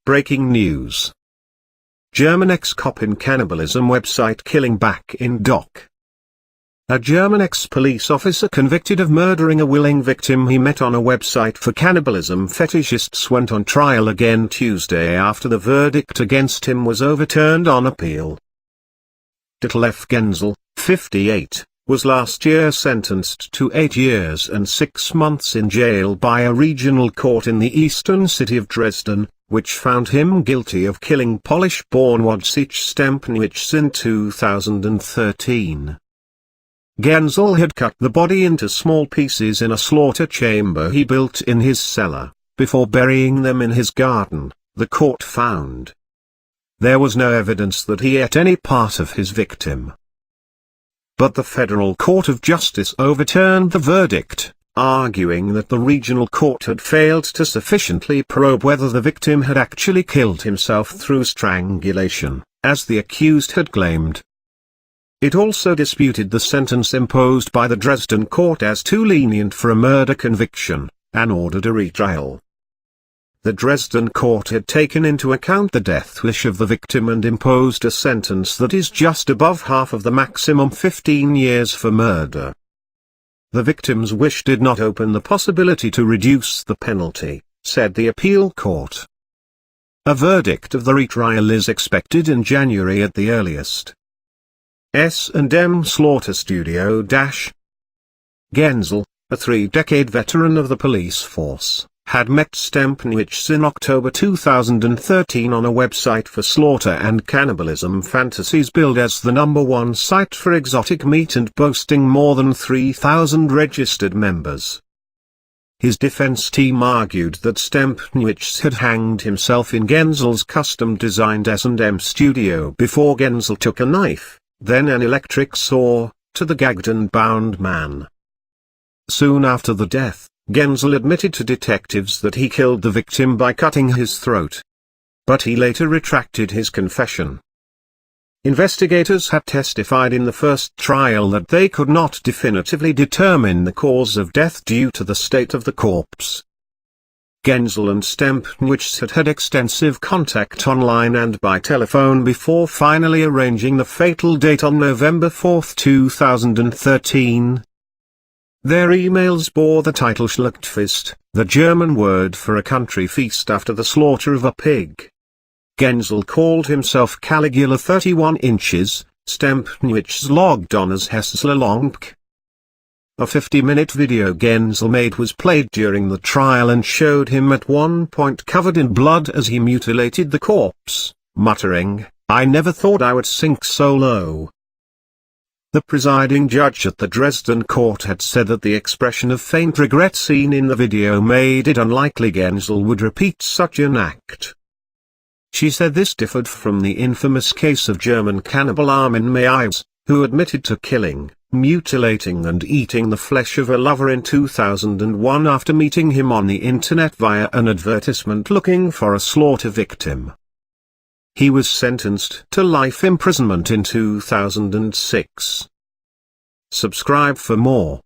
Breaking news. German ex-cop in cannibalism website killing back in dock. A German ex-police officer convicted of murdering a willing victim he met on a website for cannibalism fetishists went on trial again Tuesday after the verdict against him was overturned on appeal. Detlef Genzel, 58, was last year sentenced to 8 years and 6 months in jail by a regional court in the eastern city of Dresden, which found him guilty of killing Polish-born Wojciech Stępniewicz in 2013. Genzel had cut the body into small pieces in a slaughter chamber he built in his cellar, before burying them in his garden, the court found. There was no evidence that he ate any part of his victim. But the Federal Court of Justice overturned the verdict, arguing that the regional court had failed to sufficiently probe whether the victim had actually killed himself through strangulation, as the accused had claimed. It also disputed the sentence imposed by the Dresden court as too lenient for a murder conviction, and ordered a retrial. The Dresden court had taken into account the death wish of the victim and imposed a sentence that is just above half of the maximum 15 years for murder. The victim's wish did not open the possibility to reduce the penalty, said the appeal court. A verdict of the retrial is expected in January at the earliest. S&M Slaughter Studio. Genzel, a 3-decade veteran of the police force, had met Stępniewicz in October 2013 on a website for slaughter and cannibalism fantasies billed as the #1 site for exotic meat and boasting more than 3,000 registered members. His defense team argued that Stępniewicz had hanged himself in Genzel's custom-designed S&M studio before Genzel took a knife, then an electric saw, to the gagged and bound man. Soon after the death, Genzel admitted to detectives that he killed the victim by cutting his throat. But he later retracted his confession. Investigators had testified in the first trial that they could not definitively determine the cause of death due to the state of the corpse. Genzel and Stępniewicz had had extensive contact online and by telephone before finally arranging the fatal date on November 4, 2013. Their emails bore the title Schlachtfest, the German word for a country feast after the slaughter of a pig. Genzel called himself Caligula 31 inches, Stępniewicz logged on as Hessler Longk. A 50-minute video Genzel made was played during the trial and showed him at one point covered in blood as he mutilated the corpse, muttering, "I never thought I would sink so low." The presiding judge at the Dresden court had said that the expression of faint regret seen in the video made it unlikely Genzel would repeat such an act. She said this differed from the infamous case of German cannibal Armin Meiwes, who admitted to killing, mutilating and eating the flesh of a lover in 2001 after meeting him on the internet via an advertisement looking for a slaughter victim. He was sentenced to life imprisonment in 2006. Subscribe for more.